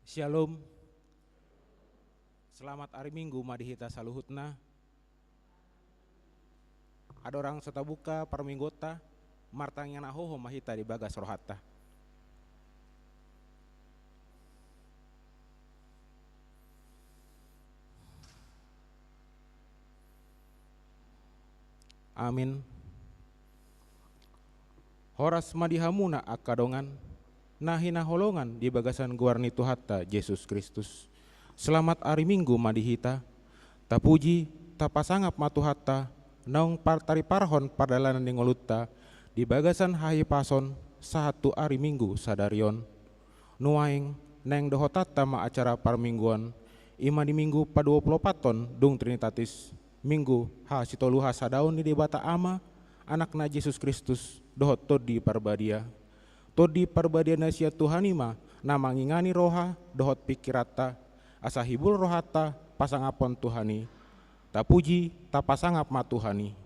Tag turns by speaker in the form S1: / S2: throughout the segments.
S1: Shalom. Selamat hari Minggu madihita saluhutna. Ada orang setabuka parminggota martangnya nahoho mahita di bagas rohata. Amin. Horas madihamuna akadongan nahina holongan di bagasan guarni Tuhatta Yesus Kristus. Selamat hari Minggu madihita. Tapuji tapasangap matuhatta naung partari parhon pardalanan di ngolutta di bagasan hahi pason satu hari Minggu sadarion. Nuaing neng dohotata ma acara parmingguan ima di Minggu pa 24 ton dung Trinitatis. Minggu ha sitoluha sadaun di debata ama anakna Yesus Kristus dohot todi parbadia. Todi parbadia nasia Tuhanima nama ngingani roha dohot pikirata asa hibul rohata pasangapon Tuhani. Tapuji tapasangap ma Tuhani.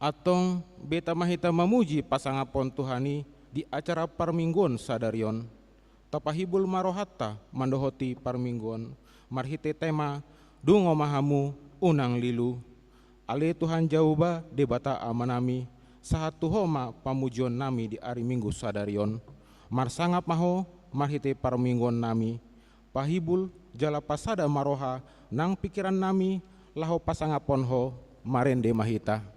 S1: Atong beta mahita mamuji pasangapon Tuhani di acara parmingguan sadarion. Tapahibul marohatta mandohoti parmingguan marhite tema dungo mahamu unang lilu. Ale Tuhan jauba debata amanami sahatu homa pamujion nami di hari Minggu sadarion. Marsangap maho marhite parmingguan nami. Pahibul jala pasada maroha nang pikiran nami laho pasangapon ho marende mahita.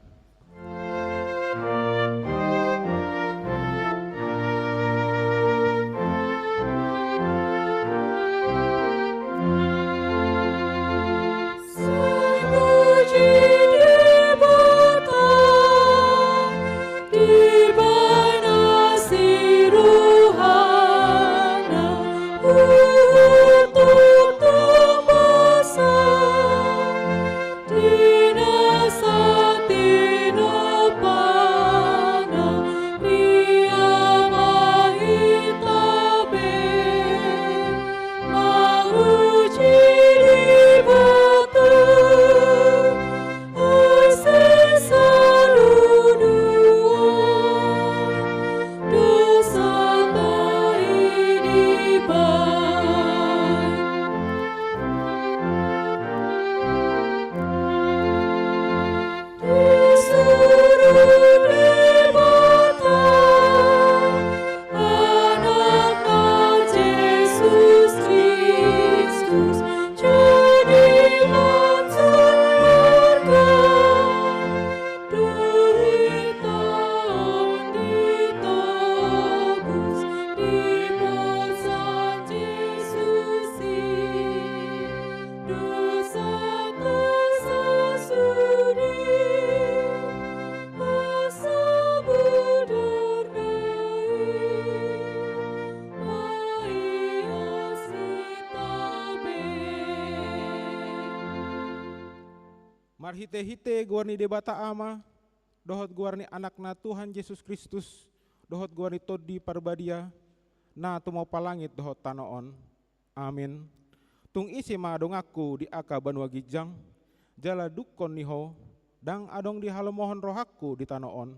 S1: Marhite-hite guarni debata ama, dohot guarni anakna Tuhan Yesus Kristus, dohot guarni todi parbadia, na tumo palangit dohot tanoon. Amin. Tung isi ma dongaku di aka banua gijang, jala dukon niho, dang adong di halomohon rohaku di tanoon,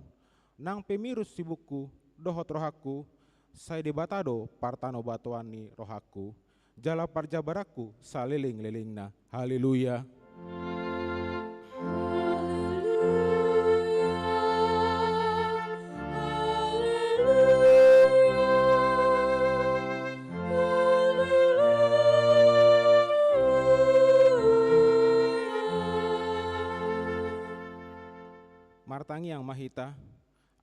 S1: nang pemirus sibuku, dohot rohaku, say debatado partano batuani rohaku, jala parjabaraku saliling-lilingna. Haleluya. Martangi yang mahita,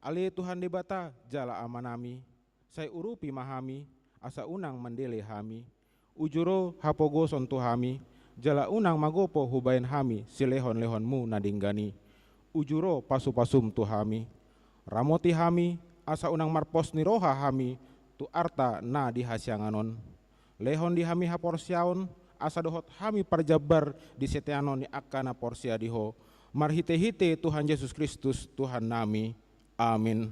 S1: ale Tuhan debata jala amanami, say urupi mahami, asa unang mandele hami, ujuro hapogo son tuhami, jala unang magopo hubayan hami, silehon-lehonmu nadinggani, ujuro pasu-pasum tuhami, ramoti hami, asa unang marpos ni roha hami tu arta na di hasyanganon. Lehon di hami haporsyaon asa dohot hami parjabar di seteanon ni akana porsia diho. Marhite-hite Tuhan Yesus Kristus Tuhan nami. Amin.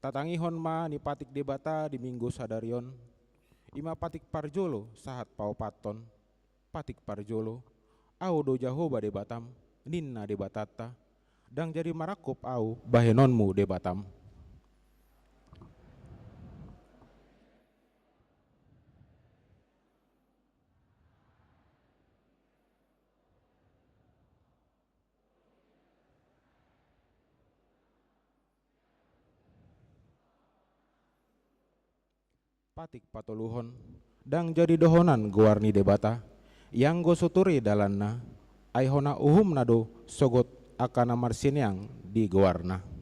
S1: Tatangihon ma ni patik debata di minggu sadarion. Ima patik parjolo sahat paupaton. Patik parjolo au do jahoba debatam ninna debatata. Dang jadi marakop au bahenonmu debatam. Patik patoluhon dang jadi dohonan guarni debata yang go suturi dalanna aihona uhum nado sogot akana marsinyang di guarna.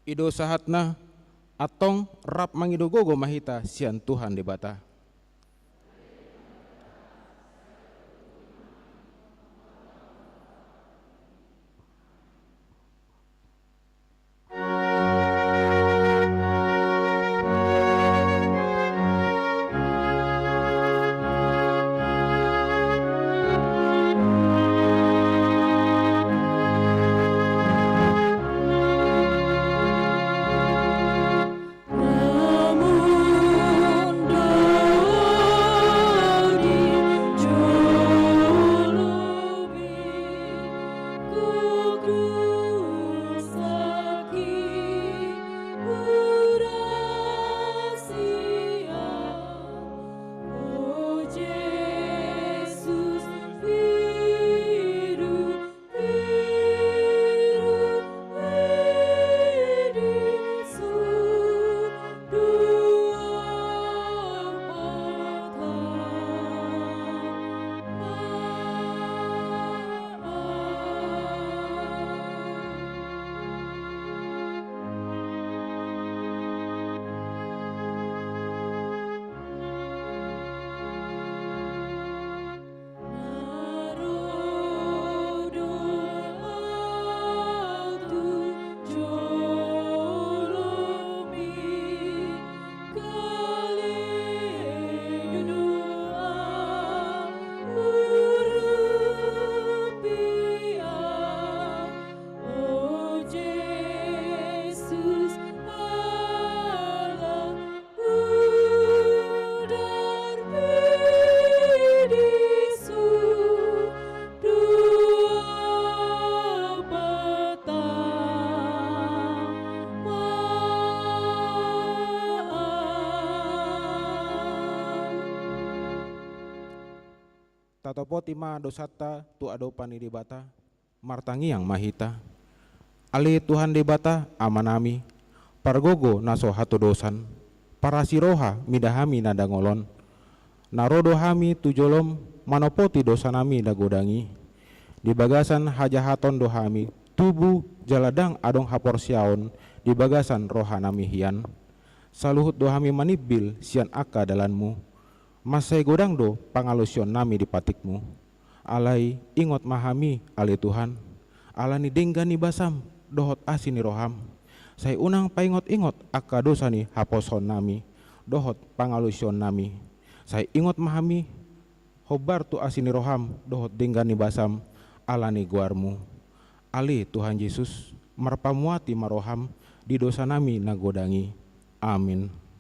S1: Ido sahatna atong rap mangidogogo mahita sian Tuhan debata.
S2: Namun
S1: tatopo tima dosata tu adopani dibata martangi yang mahita ali Tuhan debata amanami pargogo naso hatu dosan para siroha midahami nadangolon narodo hami tujolom manopoti dosanami dagodangi di bagasan hajahaton dohami tubuh jaladang adong hapor siaon di bagasan rohanami hian saluhut dohami manibil sian aka dalanmu masai godang do pangalusion nami di patikmu alai ingot mahami ali Tuhan alani denggani basam dohot asini roham saya unang paingot-ingot aka dosani haposon nami dohot pangalusion nami saya ingot mahami hobar tu asini roham dohot denggani basam alani guarmu ali Tuhan Yesus marpamuati maroham di dosa nami nagodangi amin.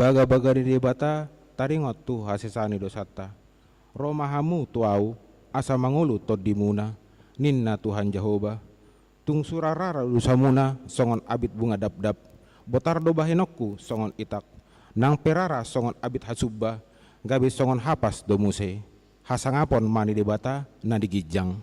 S1: Baga-baga di debata taringot tu hasesani dosata romahamu tuau asa mangulu tod dimuna ninna Tuhan Jehovah tung surarara lusamuna songon abit bunga dap-dap botar do bahinokku songon itak nang perara songon abit hasubba gabe songon hapas do muse hasangapon mani debata na digijang.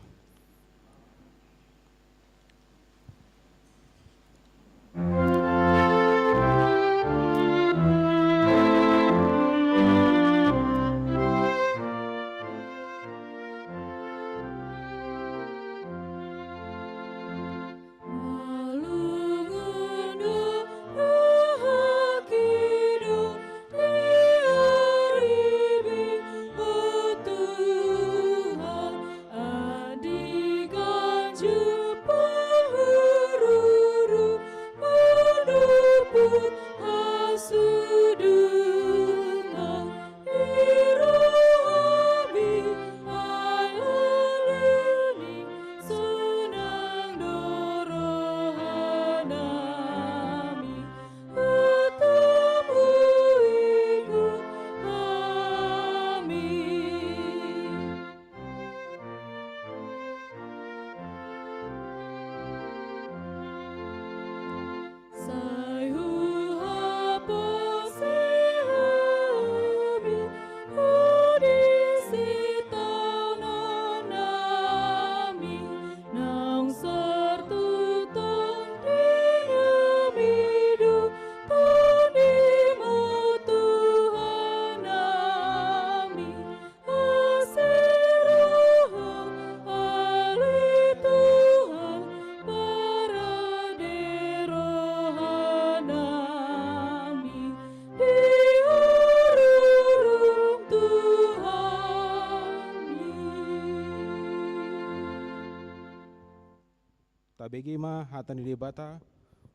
S1: Tabegi ma hatani debata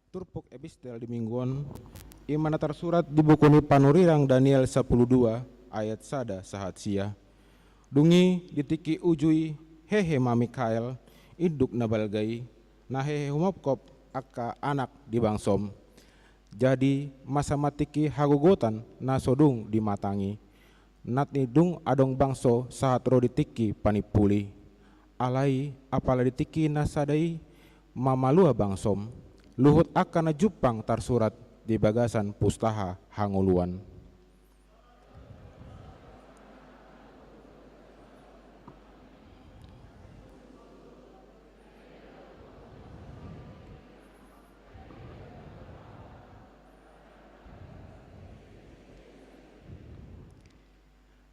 S1: turpuk epistel di mingguan imana tersurat di buku ni panurirang Daniel 12 ayat sada sahat sia dungi ditiki ujui hehe ma Mikael iduk nabalgai nah hehe humapkop aka anak di bangsom Jadi masa matiki hagogotan na sodung dimatangi. Nat nidung adong bangso saat ro ditiki panipuli. Alai apala ditiki nasadai mamalua bangsom. Luhut akan na jupang tarsurat di bagasan pustaha hanguluan.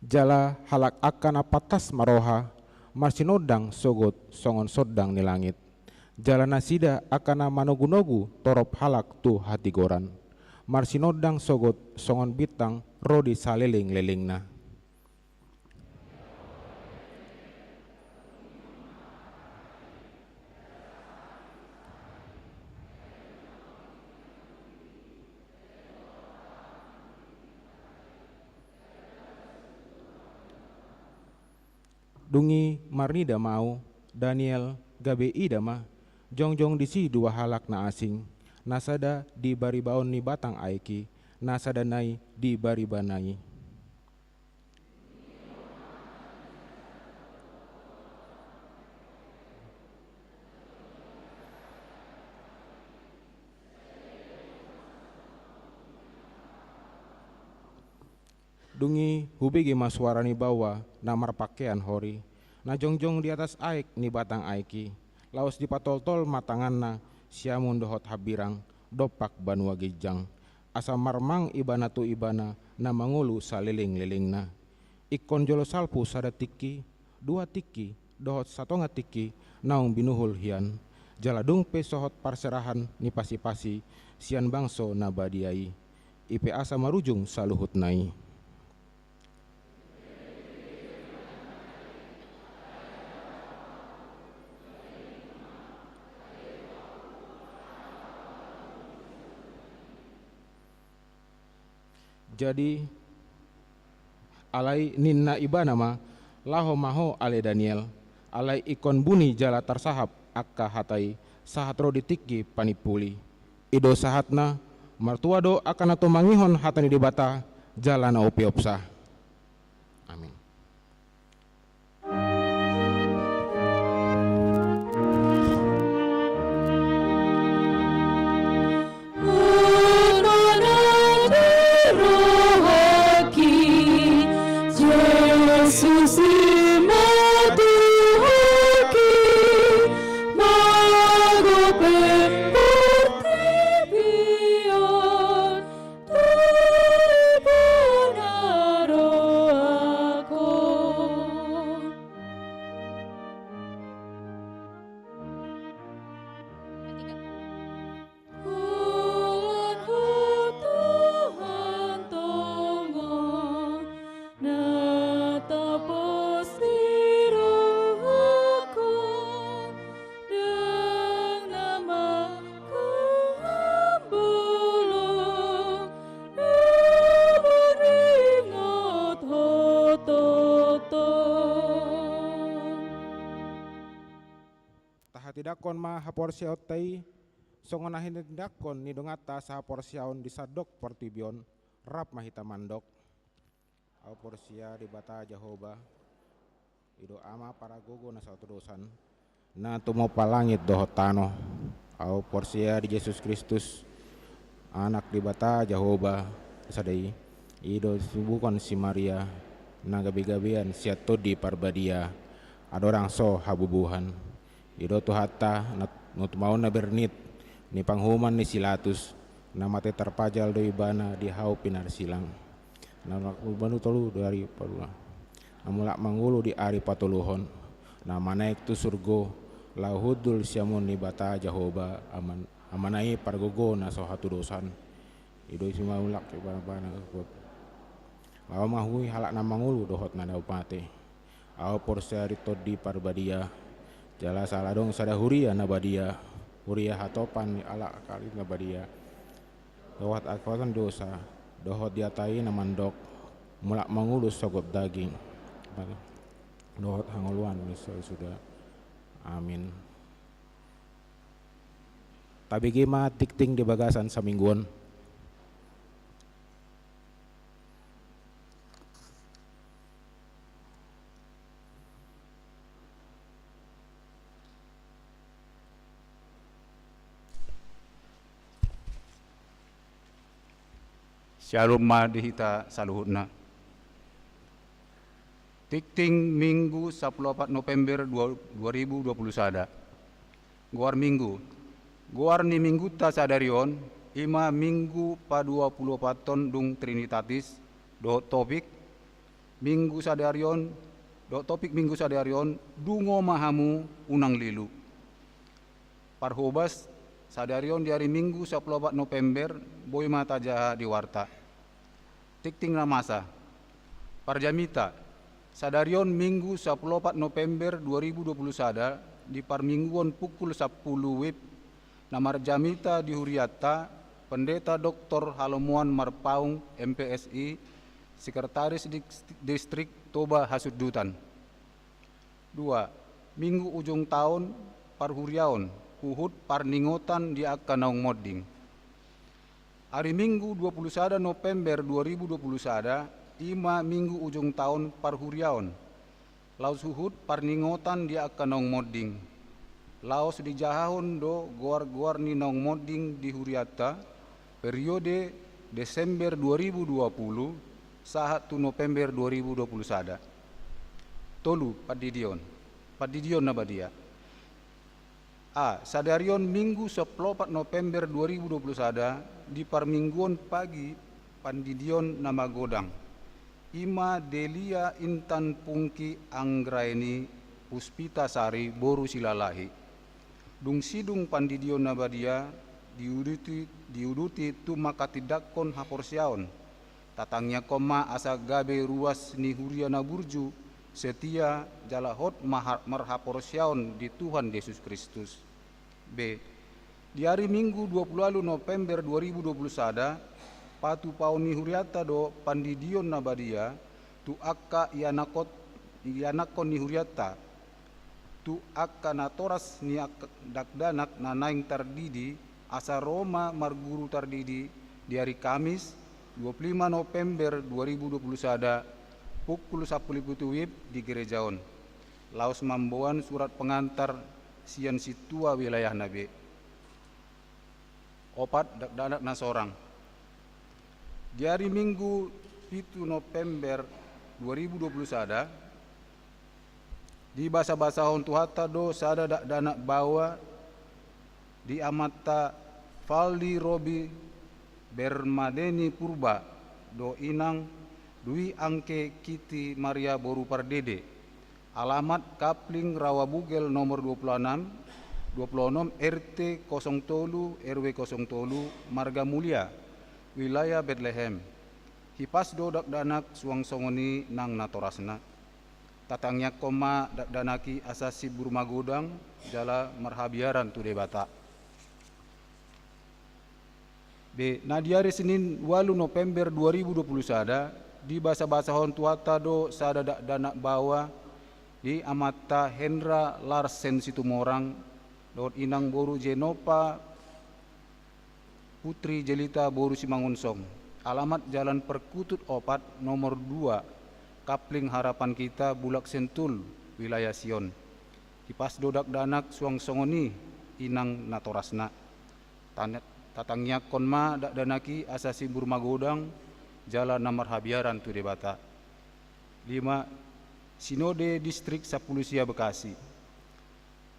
S1: Jala halak akan apatas maroha marsinodang sogot songon sodang ni langit. Jala nasida akan manogu-nogu torop halak tu hati goran. Marsinodang sogot songon bitang rodi saliling-lelingna. Dungi marnida mau Daniel gabe ida ma jongjong disi dua halak na asing nasada di baribaon ni batang aiki nasada nai di baribanai. Dungi hubigi maswarani bawa namar pakaian hori na jongjong di atas aik ni batang aiki laos di patol-tol matanganna siamun dohot habirang dopak banua gijang asa marmang ibana tu ibana na mangulu saliling-lilingna ikon jolo salpu sada tiki dua tiki dohot satonga tiki naung binuhul hian jaladung pe sohot parserahan ni pasi-pasi sian bangso na badiai ipe asa marujung saluhut nai. Jadi alai ninna ibana ma laho maho ale Daniel alai ikon buni jala tarsahap akka hatai sahatro ditiki panipuli ido sahatna martua do akan atau mangihon hatani dibata jala na upiopsa. Amin. Tidakon ma haporsiaot tai songonahin tidakon ni dongata sa haporsiaon disadok portibion rap mahita mandok au porsia di bata Jehoba ido ama para gogo na satu dosan na tumo palangit dohotano au porsia di Yesus Kristus anak di bata Jehoba sadai ido subukon si Maria na gabi-gabian siato di parbadia adorang so habubuhan ido tu hatta nut mau na bernit ni panghuman ni silatus na mate terpajal do ibana di hau pinar silang na banu tolu dari padula amulak mangulu di ari patuluhon na manaik tu surgo lahudul siamun ni bata Jehoba amanai pargogo na so hatu dosan ido simaulak ibana kekut lawa mahui halak na mangulu dohot na daupate au porsia ritodi parbadia jala salah dong sada huria nabadia huria hatopan ala kali nabadia dohot akwasan dosa dohot diatai namandok mulak mangulus sogot daging dohot hanguluan misal sudah. Amin. Tabi gima tikting di bagasan samingguan
S2: Shalom madihita saluhutna. Tikting Minggu 14 November 2020 sada. Guar Minggu. Guar ni Minggu ta sadarion, ima Minggu pa 24 ton dung Trinitatis, do topik Minggu sadarion, do topik Minggu sadarion, dungo mahamu unang lilu. Parhobas sadarion di hari Minggu 14 November, boy mata jaha di warta. Tikting namasa. Parjamita. Sadarion Minggu 14 November 2020 sada di parmingguan pukul 10 WIB namar jamita di Huriata Pendeta Dr. Halomuan Marpaung MPSI Sekretaris Distrik Toba Hasudutan. 2. Minggu ujung tahun parhuriaon Uhud parningotan di Akanaung Modding. Hari Minggu 21 November 2020 sada ima Minggu ujung tahun parhuriaon. Laos Uhud parningotan di Akanaung Modding. Laos di jahahon do goar-goar ni naung Modding di Huriata periode Desember 2020 sahat tu November 2020 sada. Tolu Padidion nabadia. A. Sadarion Minggu 14 November 2020 sada di parmingguan pagi Pandidion nama Godang. Ima Delia Intan Pungki Anggraini Puspita Sari Boru Silalahi. Dung sidung Pandidion nabadia diuduti tu makatidakon haporsiaon. Tatangnya koma asa gabe ruas ni huria naburju setia jalahot marhaporsiaon di Tuhan Yesus Kristus. B. Di hari Minggu 20 November 2020 sada patu pauni huriata do Pandidion nabadia tu akka ianakon ni huriata tu akka natoras ni dakdanak nanaing tardidi asa Roma marguru tardidi di hari Kamis 25 November 2020 sada pukul 10 WIB di gerejaon. Laos mamboan surat pengantar sian situa wilayah nabe. Opat dakdanak nasorang. Di hari Minggu 7 November 2020 sada di basa-basa hontu hatta do sada dak danak bawa di amata Valdi Robi Bermadeni Purba do inang Dwi Angke Kiti Maria Boru Pardede. Alamat Kapling Rawabugel nomor 26 RT 03 RW 03 Marga Mulia wilayah Bethlehem. Hipas do dak danak suang songoni nang natorasna. Tatangnya koma dak danaki asasi Burma Godang jala marhabiaran tu debata. B. Nadiari Senin 8 November 2020 sada di basa-basa hontuata do sada dak danak bawa di amata Hendra Larsen Situmorang do inang Boru Jenopa Putri Jelita Boru Simangunsong. Alamat Jalan Perkutut Opat nomor 2 Kapling Harapan Kita Bulak Sentul wilayah Sion. Kipas dodak danak suang songoni inang natorasna. Tatangnya konma dak danaki asasi Burma Godang jala namar habiaran tu debata. 5. Sinode Distrik Sapulusia Bekasi.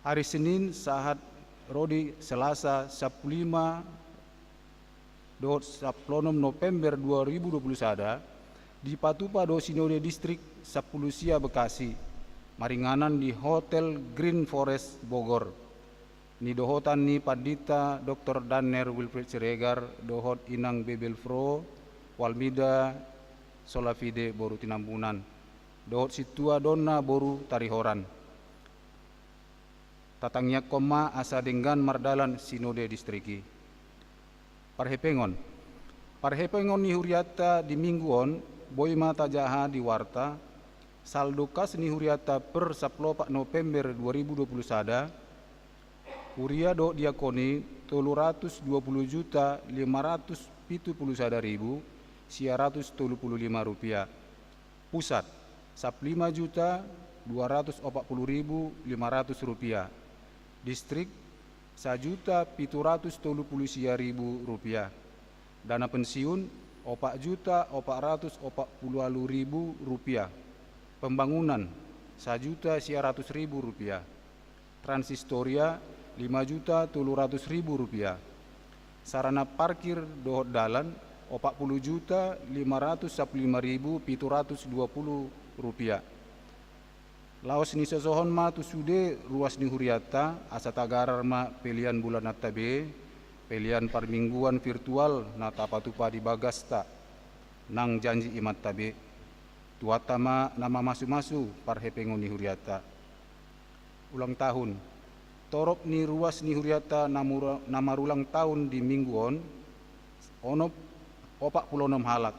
S2: Hari Senin sahat Rodi Selasa 15 10 November 2020 sada di Patupa do Sinode Distrik Sapulusia Bekasi maringanan di Hotel Green Forest Bogor. Ni dohotan ni Padita Dr. Danner Wilfred Siregar dohot inang Bebelfro Walmida Solafide Boru Tinambunan dohot situa donna Boru Tarihoran. Tatangnya koma asa denggan mardalan Sinode Distriki. Parhepengon ni huriata di mingguon boy mata jaha di warta saldo kas ni huriata per 14 November 2020 sada huria do diakoni 320.571.935 rupiah. Pusat 15.240.500 rupiah. Distrik 1.730.000 rupiah. Dana pensiun Rp4.440.000. Pembangunan Rp1.900.000. Transistoria Rp5.300.000. Sarana parkir dohot dalan Rp40.515.720. Laos ni sosohon ma tu sude ruas ni huriata asa tagarar ma pelian bulan natabe, pelian parmingguan virtual na tapatupa di bagasta nang janji imat tabe. Tuata ma nama masu-masu parhepengon ni huriata. Ulang tahun. Torop ni ruas ni huriata namarulang tahun di mingguon onop 46 halak.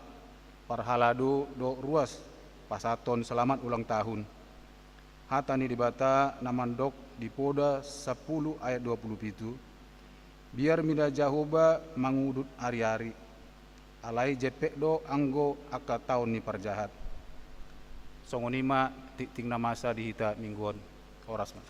S2: Parhalado do ruas pasaton selamat ulang tahun. Hata ni dibata namandok di Poda 10 ayat 27. Biar mida jahoba mangudut hari-hari. Alai jepek do anggo aka tahun ni parjahat. Songonima ting namasa di hita mingguan oras ma.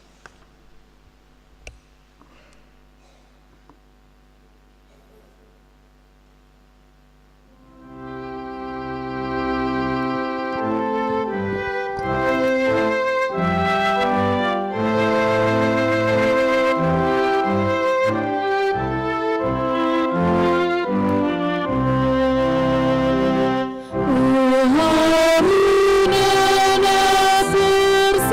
S3: Harina na bersia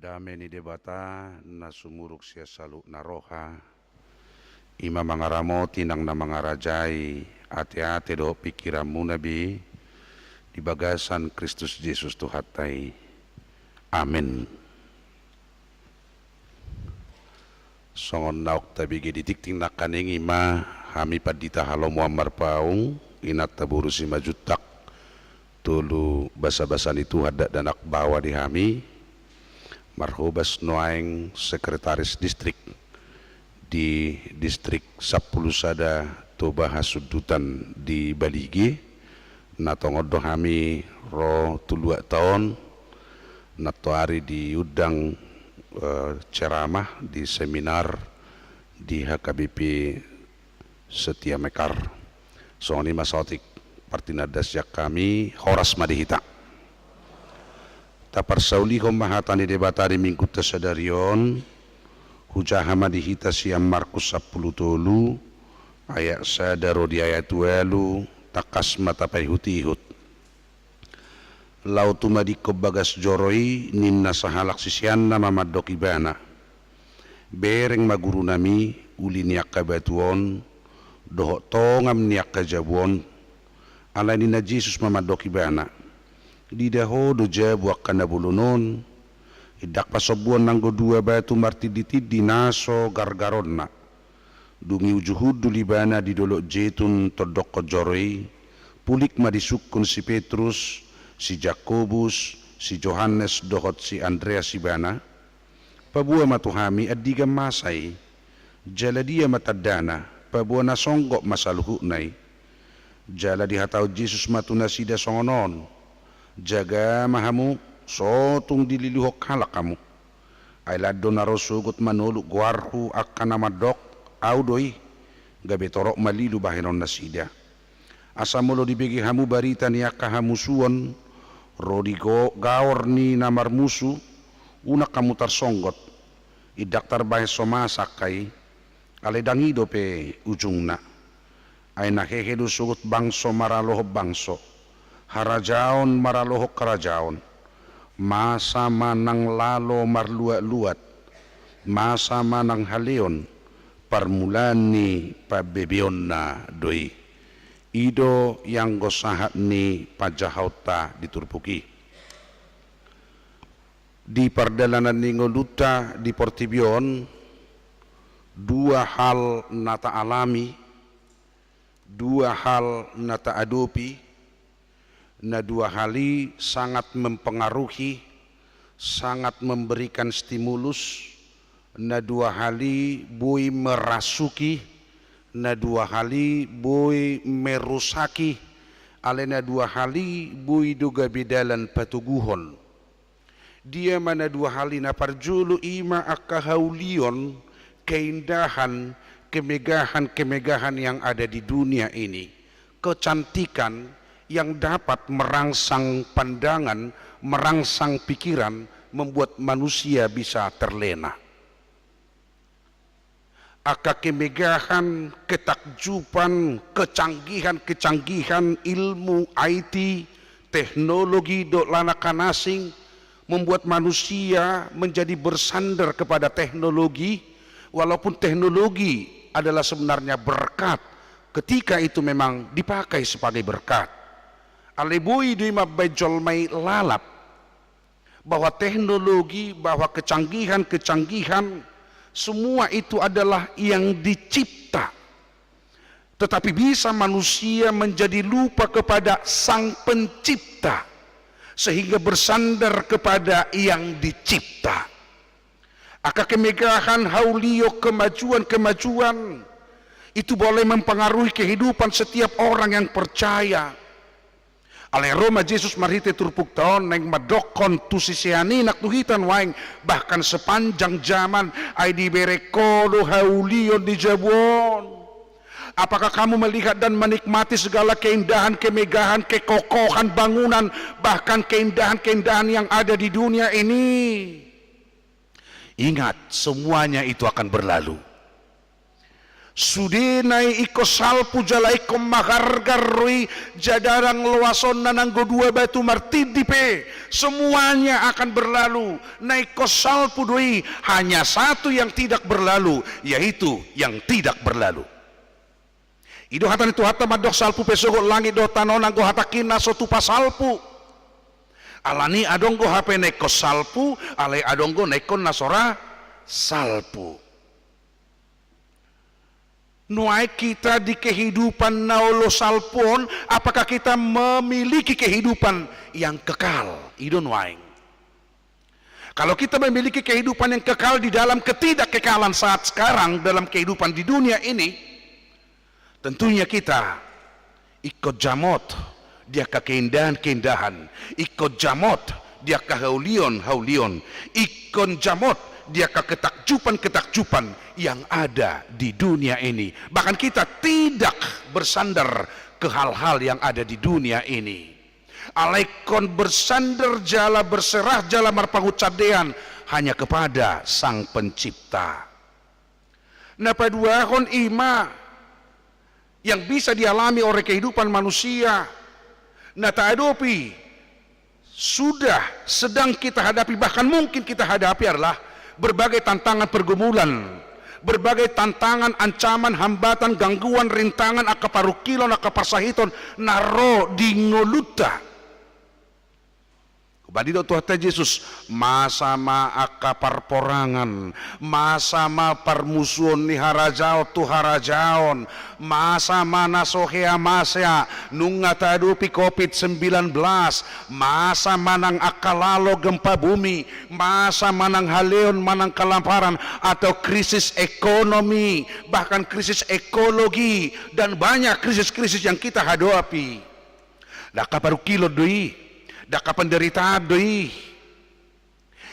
S3: Dame ni debata na sumuruk siya saluk na roha. Ima mangaramoti nang na mangarajai. Ate-ate do pikiranmu nabi. Di bagasan Kristus Yesus Tuhatai. Amin. Songon naok tabigi ditikting na kaning ima. Hami padita halo muammar paung. Inat taburu si majutak. Tulu basa-basa itu hadak danak bawa di hami. Marhobas noaeng sekretaris distrik di distrik 10 sada Toba Hasudutan di Baligi natongodo hami ro tulua tahun nato hari di udang ceramah di seminar di HKBP Setia Mekar sooni masotik partinadas jak kami Horas Madihita taparsauli mahatani debatari minggu tasadarion hujaha madihita siam Markus 10 tolu ayat sadaro di ayat 2 takas mata hutihut lautu madiko bagas joroi ninna sahalak sisianna mamadok ibana bereng maguru nami uli niak kabatuon dohok tongam niak kajabuon ala nina Jesus mamadok ibana di dahodo jabu akana bulunon idak pasobuan nanggo dua batu martiditid di naso gargaronna dungi ujuhud libana di dolok jetun todok kojoroi pulik madisukun si Petrus si Jakobus si Johannes dohot si Andreas ibana pabua matuhami adiga masai jala dia matadana pabua nasonggok masaluhu nai jala dihatau Jesus matunasida songonon jaga mahamu sotung dililuhok halak kamu ay lado na rosugot manuluk guarhu akan namadok audoi gabe torok malilu bahinon nasida asamulo dibigi hamu barita niya kahamusuan rodigo gawar ni namar musu unak kamu tarsonggot idak tarbahis somasak kay aledangido pe ujungna ay nahehedu sugot bangso maraloho bangso harajaon maralohok karajaon masa manang lalo marluat-luat masa manang haleon parmulani pabebion na doi ido yang gosahat ni pajahauta diturpuki di pardalanan ni ngoluta di Portibion dua hal nata alami dua hal nata adopi na dua hali sangat mempengaruhi, sangat memberikan stimulus, na dua hali bui merasuki, na dua hali bui merusaki, alena dua hali bui duga bidalan patuguhon. Dia mana dua hali na parjulu ima akahaulion keindahan, kemegahan yang ada di dunia ini, kecantikan yang dapat merangsang pandangan, merangsang pikiran, membuat manusia bisa terlena. Aka kemegahan, ketakjuban, kecanggihan ilmu IT, teknologi dok lanakan asing, membuat manusia menjadi bersandar kepada teknologi, walaupun teknologi adalah sebenarnya berkat, ketika itu memang dipakai sebagai berkat. Alebui di mabajol mai lalap bahwa teknologi, bahwa kecanggihan semua itu adalah yang dicipta, tetapi bisa manusia menjadi lupa kepada sang pencipta sehingga bersandar kepada yang dicipta. Aka kemegahan haulio kemajuan itu boleh mempengaruhi kehidupan setiap orang yang percaya. Ale Roma Yesus marhite turpuk taon neng madokon tu sisiani nak tuhitan waing bahkan sepanjang zaman ay dibere kodo haulion di jabuon. Apakah kamu melihat dan menikmati segala keindahan, kemegahan, kekokohan bangunan, bahkan keindahan-keindahan yang ada di dunia ini? Ingat, semuanya itu akan berlalu. Sudenai iko salpu jala iko magargarui jadarang luason nananggo dua batu martidipe, semuanya akan berlalu. Naiko salpu doi, hanya satu yang tidak berlalu, yaitu yang tidak berlalu. Ido hatan itu hata madok salpu pesogo langit do tanonang go hatakin naso tupa salpu. Alani adonggo hape naiko salpu, alai adonggo naiko nasora salpu. Nuai kita di kehidupan naulo salpon, apakah kita memiliki kehidupan yang kekal? Ido nuai. Kalau kita memiliki kehidupan yang kekal di dalam ketidakkekalan saat sekarang dalam kehidupan di dunia ini, tentunya kita ikut jamot, dia ke keindahan-keindahan, ikut jamot, dia ke haulion, ikut jamot, dia ke ketakjuban-ketakjuban yang ada di dunia ini. Bahkan kita tidak bersandar ke hal-hal yang ada di dunia ini. Alaikon bersandar jala berserah jala marpangucadean hanya kepada Sang Pencipta. Napa dua kon ima yang bisa dialami oleh kehidupan manusia. Nata adopi sudah sedang kita hadapi, bahkan mungkin kita hadapi adalah berbagai tantangan pergumulan, berbagai tantangan, ancaman, hambatan, gangguan, rintangan, akaparukilon, akapasahiton, naro di ngoluta. Badido Tuhan Yesus, masama akaparporangan, masama parmusuon ni harajao tu harajaon, masama nasohea masya nunga tadupi COVID-19, masa manang akalalo gempa bumi, masa manang haleon manang kelaparan atau krisis ekonomi, bahkan krisis ekologi dan banyak krisis-krisis yang kita hadapi. Daka parukilo doi, daka penderitaan doi.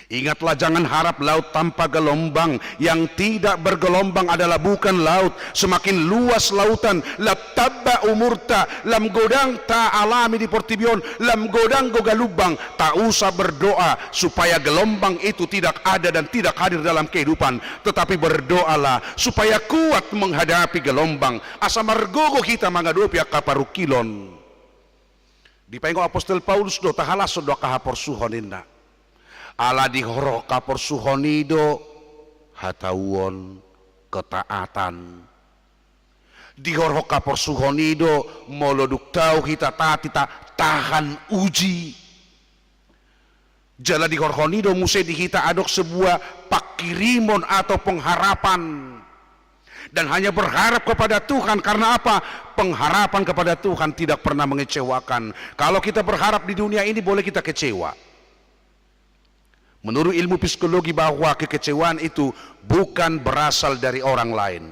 S3: Ingatlah, jangan harap laut tanpa gelombang. Yang tidak bergelombang adalah bukan laut. Semakin luas lautan, lataba umurta, lam godang ta alami di portibion, lam godang gogalubang. Tak usah berdoa supaya gelombang itu tidak ada dan tidak hadir dalam kehidupan, tetapi berdoalah supaya kuat menghadapi gelombang. Asa margogo kita menghadapi akaparukilon. Di paingo Apostol Paulus do tahalas do kahaporsuhoninna. Ala dihoro kaporsuhonido hatauon ketaatan. Dihoro kaporsuhonido moloduk tau kita tahan uji. Jala dihorhonido muse dihita adok sebuah pakirimon atau pengharapan. Dan hanya berharap kepada Tuhan. Karena apa? Pengharapan kepada Tuhan tidak pernah mengecewakan. Kalau kita berharap di dunia ini boleh kita kecewa. Menurut ilmu psikologi bahwa kekecewaan itu bukan berasal dari orang lain.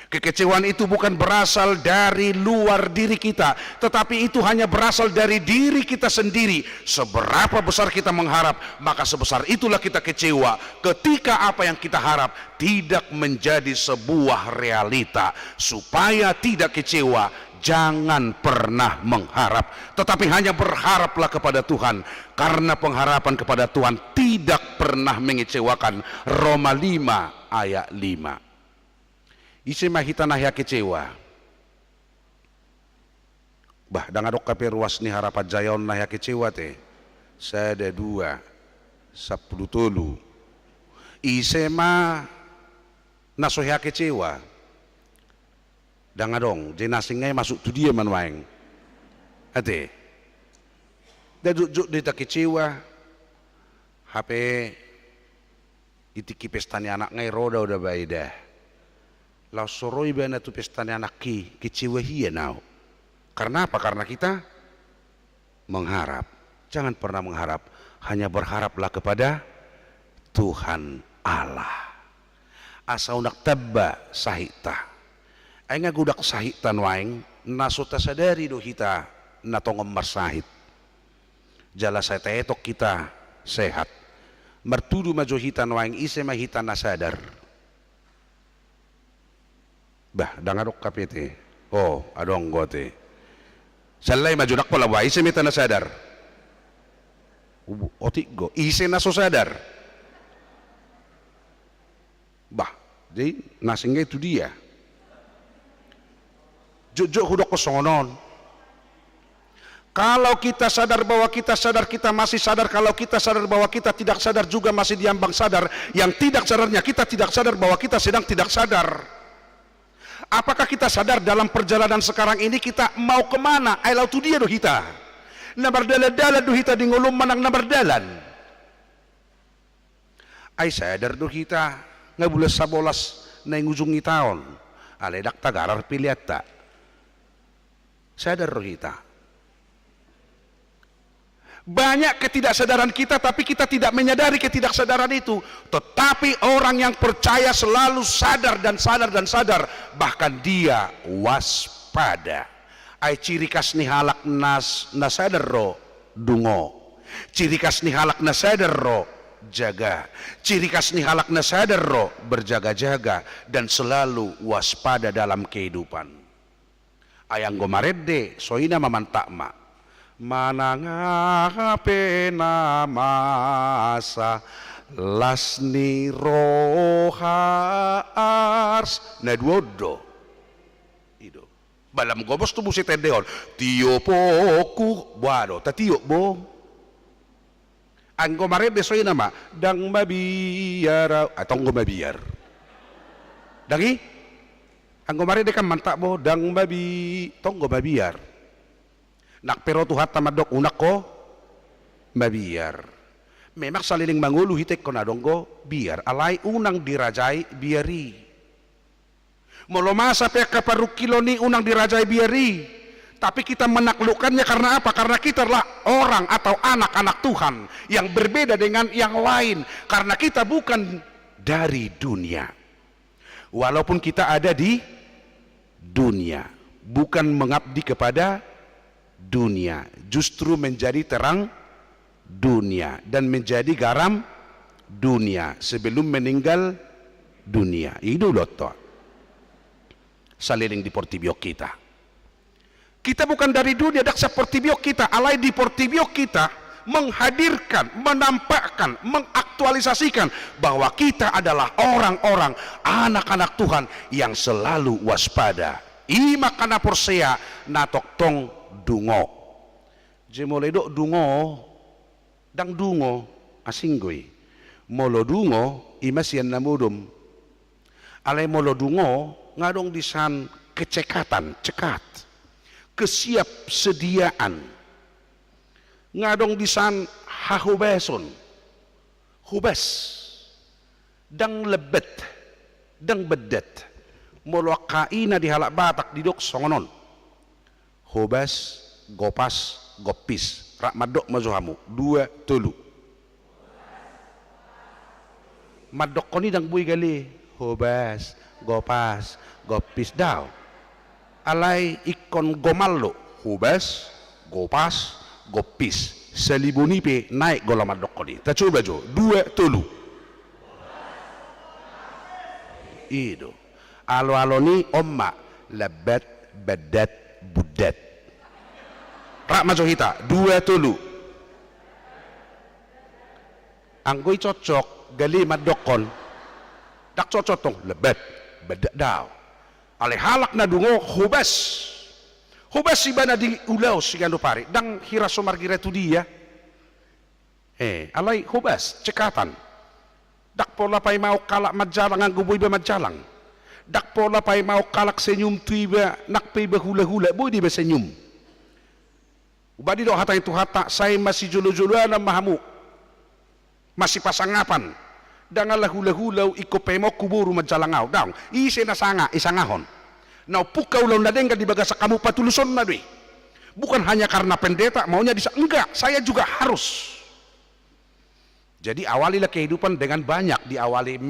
S3: Kekecewaan itu bukan berasal dari luar diri kita, tetapi itu hanya berasal dari diri kita sendiri. Seberapa besar kita mengharap, maka sebesar itulah kita kecewa ketika apa yang kita harap tidak menjadi sebuah realita. Supaya tidak kecewa, jangan pernah mengharap, tetapi hanya berharaplah kepada Tuhan, karena pengharapan kepada Tuhan tidak pernah mengecewakan. Roma 5 ayat 5. Isi mahita nahya kecewa. Bah, dangadok kape ruas ni harapat jayon nahya kecewa te. Sada 2:10. Isi mah nasohya kecewa. Dangadong, jenasingnya masuk tu dia manwaeng. Ate. Daduk dia tak kecewa. HP itiki pestani anak ngai roda udah baida. Lau soroi bana tu pestani anak kecewa hiya nau. Karena apa? Karena kita mengharap. Jangan pernah mengharap, hanya berharaplah kepada Tuhan Allah. Asa unak tabba sahita. Ainga gudak sahitan waing nasuta sadari do kita natongom marsahit. Jala saya tetok kita sehat. Mertudu majo hitan waing ise mahitan nasadar. Bah, dangarok kapete. Oh, adong gote. Salay majunak pala ba ise mita nasadar. Otik go ise naso sadar. Bah, jadi nasingnya itu dia. Jojo hudok kosongonon. Kalau kita sadar bahwa kita sadar, kita masih sadar. Kalau kita sadar bahwa kita tidak sadar, juga masih diambang sadar. Yang tidak sadarnya, kita tidak sadar bahwa kita sedang tidak sadar. Apakah kita sadar dalam perjalanan sekarang ini kita mau kemana? Ailau tu dia doh kita. Nabar dalan doh kita di ngulum manang nabar dalan. Ay sadar doh kita. Nga bulas sabolas na ngujungi taon. Aledak tagarar piliata. Sadar doh kita. Banyak ketidaksadaran kita, tapi kita tidak menyadari ketidaksadaran itu. Tetapi orang yang percaya selalu sadar dan sadar dan sadar. Bahkan dia waspada. Ay ciri khas ni halak na sadar ro dungo. Ciri khas ni halak na sadar ro jaga. Ciri khas ni halak na sadar ro berjaga-jaga. Dan selalu waspada dalam kehidupan. Ayang gomarede soina mamantak ma. Manangape na masa lasni roha ars na duodo ido balam gobos tu busi tendeon tio poku buado tatio bo anggo mare besoy nama dang mabiyar atong go mabiyar dangi anggo mare de kan mantak bo dang mabi tonggo mabiyar nak pero tuhat tamadok unak ko mabiyar. Memang saliling mangulu hitek ko na donggo biar alay unang dirajay biari. Molomasa pe kaparukilo ni unang dirajay biari. Tapi kita menaklukkannya karena apa? Karena kita adalah orang atau anak-anak Tuhan yang berbeda dengan yang lain. Karena kita bukan dari dunia. Walaupun kita ada di dunia, bukan mengabdi kepada dunia, justru menjadi terang dunia dan menjadi garam dunia sebelum meninggal dunia. Itu loto saliling di portibiok kita. Kita bukan dari dunia, dak seperti biok kita, alai di portibiok kita menghadirkan, menampakkan, mengaktualisasikan bahwa kita adalah orang-orang anak-anak Tuhan yang selalu waspada. Ima kana porsea natok tong dungo. Jemole dok dungo, dang dungo asinggoy. Molo dungo imasian namudum. Alay molo dungo ngadong disan kecekatan, cekat, kesiap sediaan. Ngadong disan hahubeson, hubes, dang lebet, dang bedet. Molo kaina di halak batak didok songonon. Hobas, gopas, gopis, rak madok mazuhamu, 2 tulu. Madok koni dang bui gali, hobas, gopas, gopis daw. Alay ikon gomallo, hobas, gopas, gopis. Selibuni pe naik gola madok koni. Ta coba jo, 2 tulu. Itu. Alo-alo ni omma, lebet, bedet, budet. Rak majohita 2 tulu. Anggoy cocok gali madokon. Dak cocok tong lebet bedak daw. Ale halak na dungo hubes. Hubes si bana di ulaw si gando pare. Dang hira somargira tu dia. Alay hubes cekatan. Dak pola pay mau kalak majalang ang guboy ba majalang. Dak pola pay mau kalak senyum tuiba nak pay ba hula-hula boy di ba senyum. Ubadi do hata itu hata saya masih julu-juluan mahamu. Masih pasangapan. Dangalah hula-hula iko pemo kuburu majalangaw. Daw, isi na sanga isangahon. Now pukaw law na dengga di bagasa kamu patuluson na doi. Bukan hanya karena pendeta maunya bisa, enggak, saya juga harus. Jadi awalilah kehidupan dengan banyak diawali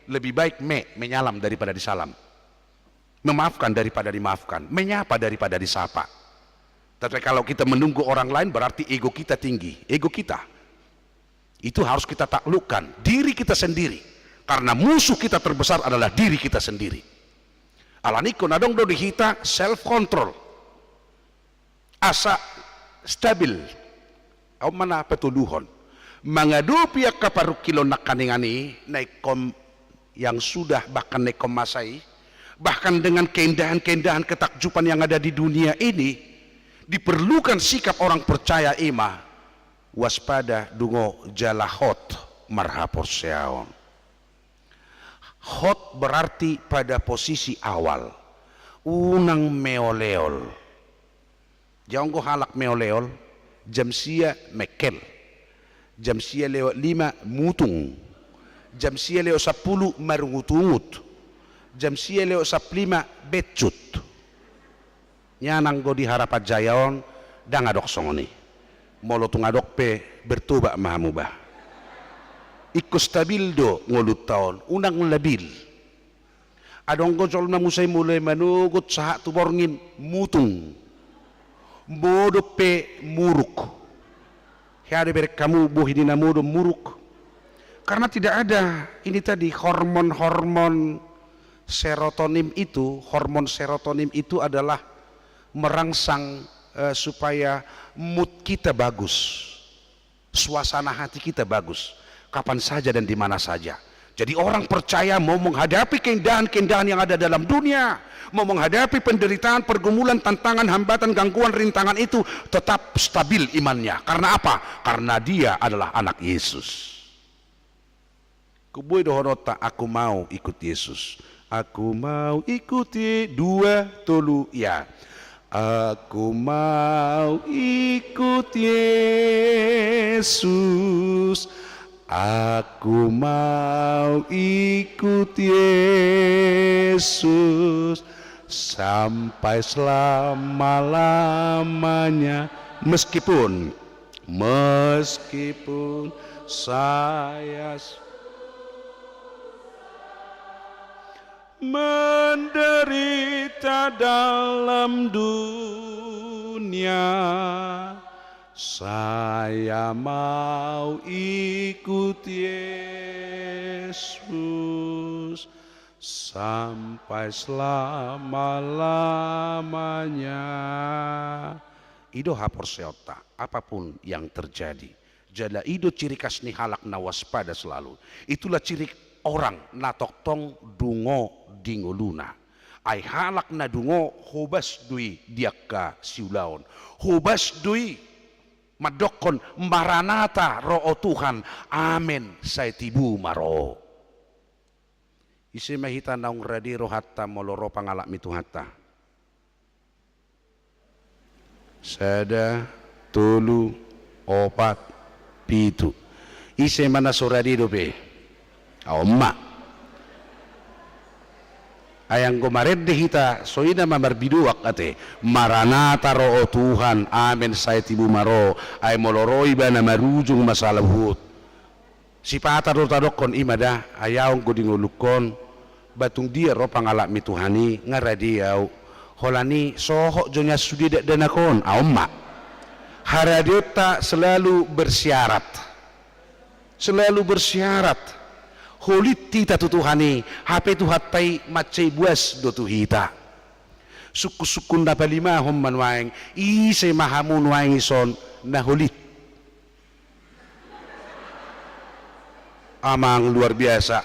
S3: lebih baik menyalam daripada disalam, memaafkan daripada dimaafkan, menyapa daripada disapa. Tapi kalau kita menunggu orang lain berarti ego kita tinggi, ego kita itu harus kita taklukkan diri kita sendiri, karena musuh kita terbesar adalah diri kita sendiri. Alaniko nadong do dihita self control, asa stabil, au mana petuluhon, mengadupi kaparukilo nakaningani naikom yang sudah bahkan nekom masai Bahkan dengan keindahan-keindahan ketakjuban yang ada di dunia ini, diperlukan sikap orang percaya ima waspada dungo jala hot marhapor seaon. Hot berarti pada posisi awal, unang meoleol. Jangan go halak meoleol, jam sia mekel, jam sia lewat 5 mutung, jam sia lewat 10 marungutungut, jam sia lewat 15 becut. Nyanang go di harapat jayaon, dangadok songoni, molo tungadok pe bertoba mahamubah. Ikut stabil do ngolut tahun, unang labil. Adong go jol na musay mulai manugot sa tuborngin mutung. Modo pe muruk. Hiade berek kamu buh ini namodo muruk. Karena tidak ada ini tadi hormon-hormon serotonin itu. Hormon serotonin itu adalah merangsang supaya mood kita bagus, suasana hati kita bagus, kapan saja dan di mana saja. Jadi orang percaya mau menghadapi keindahan-keindahan yang ada dalam dunia, mau menghadapi penderitaan, pergumulan, tantangan, hambatan, gangguan, rintangan itu tetap stabil imannya. Karena apa? Karena dia adalah anak Yesus. Kuboy dohonota, aku mau ikut Yesus. Aku mau ikuti 2 tolu ya. Aku mau ikut Yesus. Aku mau ikut Yesus sampai selama-lamanya, meskipun saya menderita dalam dunia, saya mau ikut Yesus sampai selama-lamanya. Ido hapor seota, apapun yang terjadi. Jala ido ciri khas ni halak na waspada selalu. Itulah ciri orang natok tong dungo dingoluna. Ai halak na dungo hobas dui diakka siulaon. Hobas dui madokon maranata ro'o Tuhan, amen say tibu maro. Isi mahita naung radiro hatta moloro pangalak mitu hatta. Sada, tulu, opat, pitu. Isi mana suradiro be? Oma. Ayang gomared hita soina mamarbiduak ate maranata ro'o Tuhan, amen say tibu maro, ay moloroi ba na marujung masalahut. Si patar tadokon imada ayaong godingulukon batung dia ro pangalak mituhani ngaradiaw holani soho jonya sudi danakon aumma. Haradiota selalu bersyarat, holit tita tutuhani hape tu hatai macai buas do tuhita suku-sukun dapat 5 homman waeng ise mahamun waeng ison na holit amang luar biasa.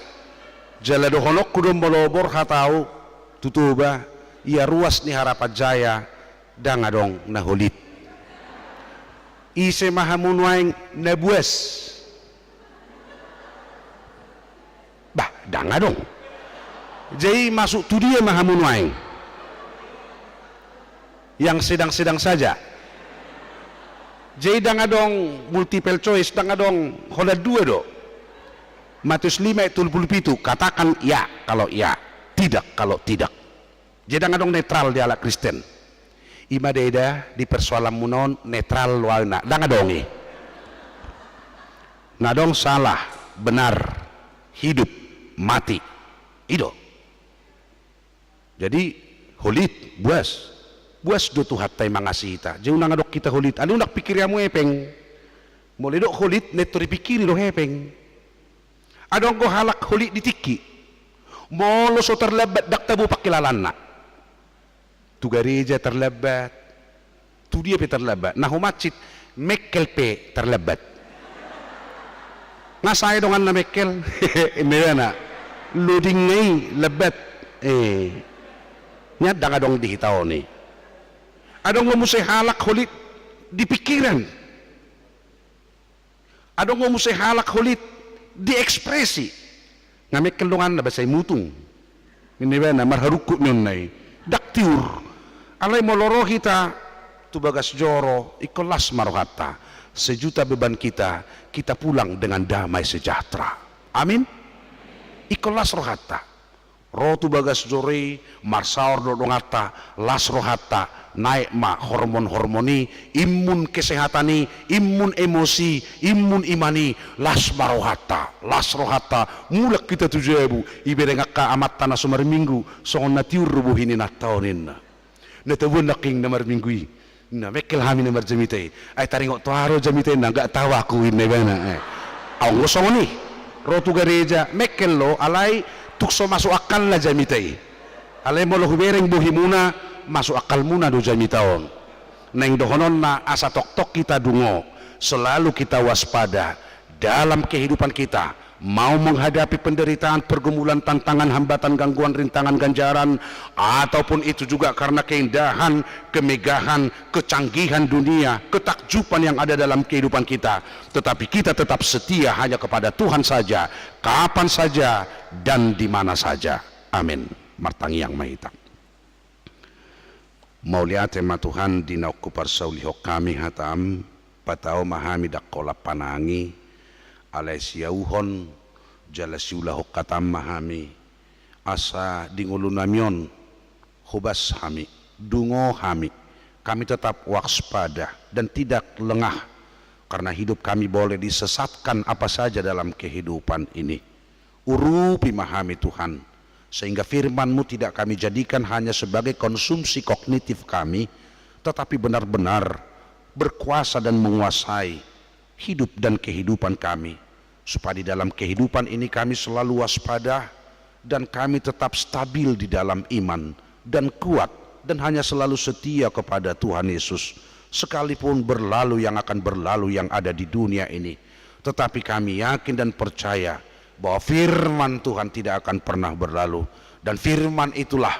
S3: Jala dohonok kudom bolobor hatau tutuba ia ruas ni harapat jaya dangadong na holit ise mahamun waeng na buas bah danga dong. Jadi masuk tu dia mahamun waeng yang sedang-sedang saja. Jadi danga dong multiple choice, danga dong hola 2 do. Matius 5:27 katakan ya kalau ya, tidak kalau tidak. Jadi danga dong netral di ala Kristen. Ima deda di persoalan munon netral wana danga dongi. Nadong salah, benar, hidup, mati ido. Jadi holit buas do tuhat tay mangasi ita jauh nangadok kita holit anu nak pikir yamu epeng mulai dok holit netori pikiri do hepeng adong go halak holit ditiki molo so terlebat dak tabu pakilalan nak tu gereja terlebat tu dia pe terlebat nah masjid mekel pe terlebat ngasai dongan na mekel ini na loading ngay lebat nya dang dihitao ni adong ngumusay halak hulit di pikiran, adong ngumusay halak hulit di ekspresi ngamik kelungan na basay mutung ini ba na marharukut nyon nay daktiur alay moloro kita tubagas joro ikolas marohata sejuta beban kita pulang dengan damai sejahtera. Amin. Ikolas rohata roh tubagas jori marsaor dodongata las rohata naik ma hormoni imun kesehatani imun emosi imun imani las rohata mulak kita tujuebu iberengaka amat tanah sumar minggu songon natiur rubuhini nataunin na tawon naking namar minggui na mekel hami namar jamite ay taringok tuaro jamite na gak tawa ku inne bana aw ngosoni rotu gereja mekel lo alai tukso masuk akal la jamite alai molo hubereng buhimuna masuk akal muna do jamitaon neng dohonon na asa tok kita dungo selalu kita waspada dalam kehidupan kita mau menghadapi penderitaan, pergumulan, tantangan, hambatan, gangguan, rintangan, ganjaran, ataupun itu juga karena keindahan, kemegahan, kecanggihan dunia, ketakjuban yang ada dalam kehidupan kita, tetapi kita tetap setia hanya kepada Tuhan saja, kapan saja dan di mana saja. Amin. Martangi yang mahita. Mauliate ma Tuhan dinauku parsauliho kami hatam patao mahami dakola panangi alay siyauhon jala siulah katam mahami asa dingulunamyon hubas hami dungo kami tetap waspada dan tidak lengah karena hidup kami boleh disesatkan apa saja dalam kehidupan ini. Urupi mahami Tuhan sehingga firman-Mu tidak kami jadikan hanya sebagai konsumsi kognitif kami, tetapi benar-benar berkuasa dan menguasai hidup dan kehidupan kami, supaya di dalam kehidupan ini kami selalu waspada dan kami tetap stabil di dalam iman dan kuat dan hanya selalu setia kepada Tuhan Yesus sekalipun berlalu yang akan berlalu yang ada di dunia ini. Tetapi kami yakin dan percaya bahwa firman Tuhan tidak akan pernah berlalu, dan firman itulah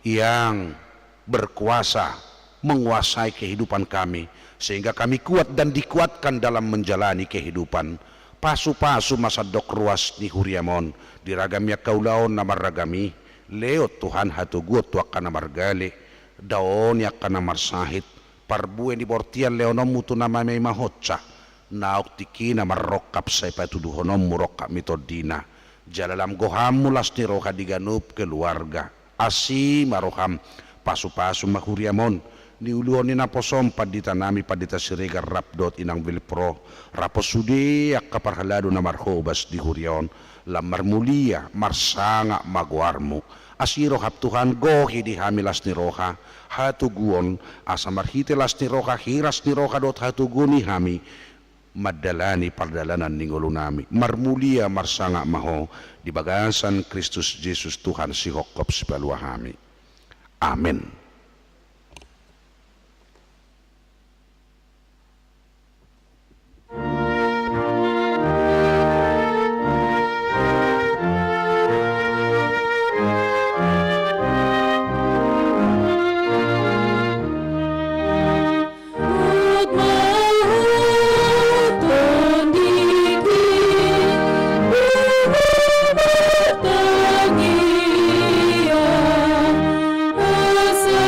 S3: yang berkuasa menguasai kehidupan kami sehingga kami kuat dan dikuatkan dalam menjalani kehidupan. Pasu-pasu masa dok ruas ni huriamon diragamnya kaulaon namar ragami leo Tuhan hatuguot tuak kana margali daon yak kana marsahit parbuen di bortian leonom mutu nama may mahotsa naok tiki na marrokap sa ipatuduhonom murokap mitodina jalalam goham mulas ni roka diganup keluarga asi maroham pasu-pasu mahuriamon niuluon ni naposom padita nami padita sirigar rapdot inang vilpro raposudi ak kaparhalado na marhobas di hurion lamar mulia marsanga magwarmu asiro hap Tuhan gohi di hamilas ni roha hatuguon asa marhitelas ni roha hiras ni roha dot hatuguni hami madalani pardalanan ningolo nami marmulia marsanga maho di bagasan Kristus Yesus Tuhan si hokop sibalua hami. Amin.
S4: So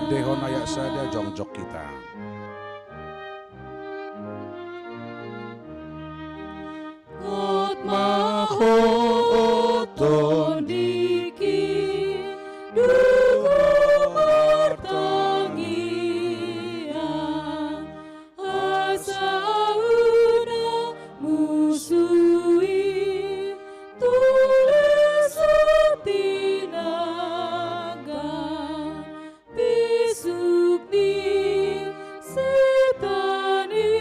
S3: Dehon ayak sada jongjok kita.
S4: Ngot maho oton diki duka martangia asauna musui tulis tinaga pisuk di setani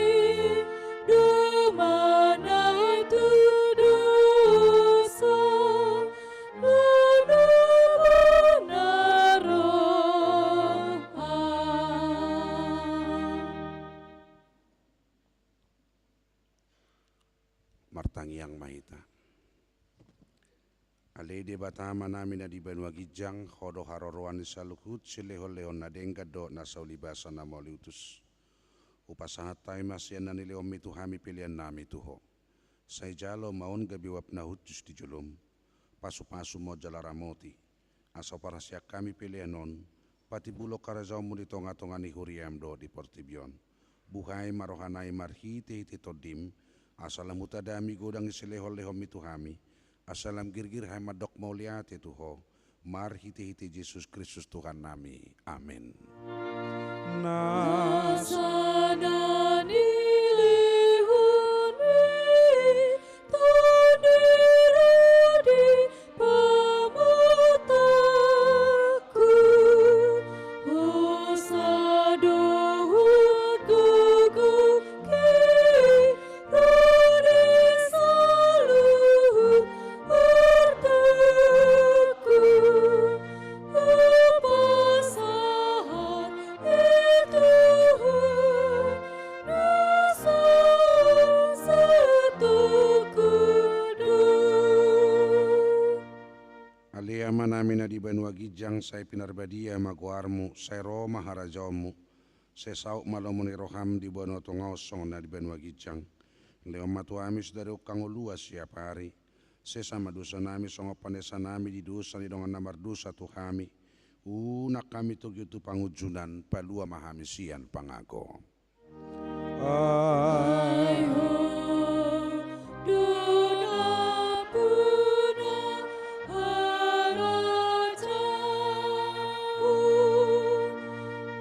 S4: dumana itu dosa lalu benaroha.
S3: Martangiang mahita. Alede batama namin na di Banua Gijang, hodo haroroan ni salukut, sileho-leon na dengga do na saulibasa na mauliutus. Upasahat tayo masyan na niliom itu hami pilihan nami tuho. Say jalo maun gabiwap na hutus di julum, pasu-pasu mo jalaramoti. Asaw para siya kami pilihan non, pati bulok karazaw mo di tonga-tonga ni Huriam do di Portibyon. Buhay marohanay marhiti-hiti todim, asalam utadami godang isileho-lehom itu hami. Asalam girgir hai madok mauliate tuho, mar hiti-hiti Yesus Kristus Tuhan nami. Amin.
S4: Nasana nilihuni taniradi pamataku osadohut gugu ki rani saluhut artaku upasahat itu rasa satu kudu.
S3: Aliama namin na di Banua Gijang, say pinarbadia maguarmu, say Roma harajamu, say sauk malomuni roham di Banua Tongosong na di Banua Gijang. Leo matuamis dari ukang luas siap hari, say sama dosa nami songo panesa nami di dosa ni dongan namar dosa tuhami. Unak kami tuh gitu pangujunan palua mahamisian pangago.
S4: Aiho duna puna harajau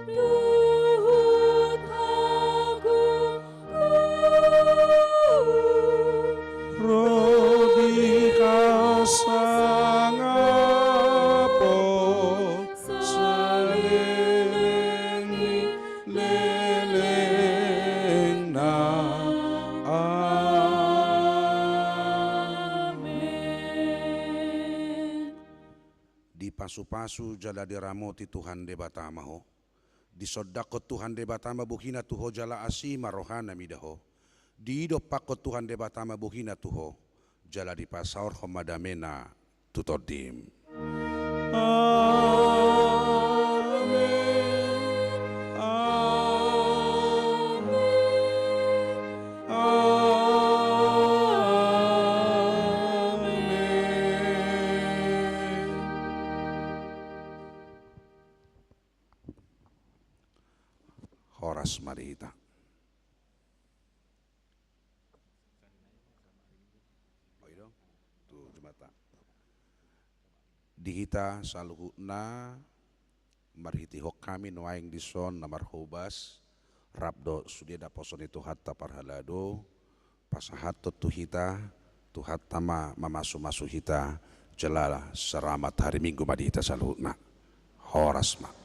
S4: duhut agungku
S3: Rodi kasangapo
S4: salilingi
S3: leleng na
S4: amin.
S3: di pasu-pasu jala diramoti Tuhan de batamaho, di sodakot Tuhan de batama buhina tuho jala asima rohana midaho, di dopakot Tuhan de batama buhina tuho jala di pasaur homadamena tutodim. Horas marita. Tuh jemata. Dihita saluhuna marhiti hok kami noaing dison namar hobas rabdo sudia poson itu hatta parhalado pasahat tuhita tuhat tama mamasu-masu hita jelala seramat hari Minggu madita saluhuna horas mak.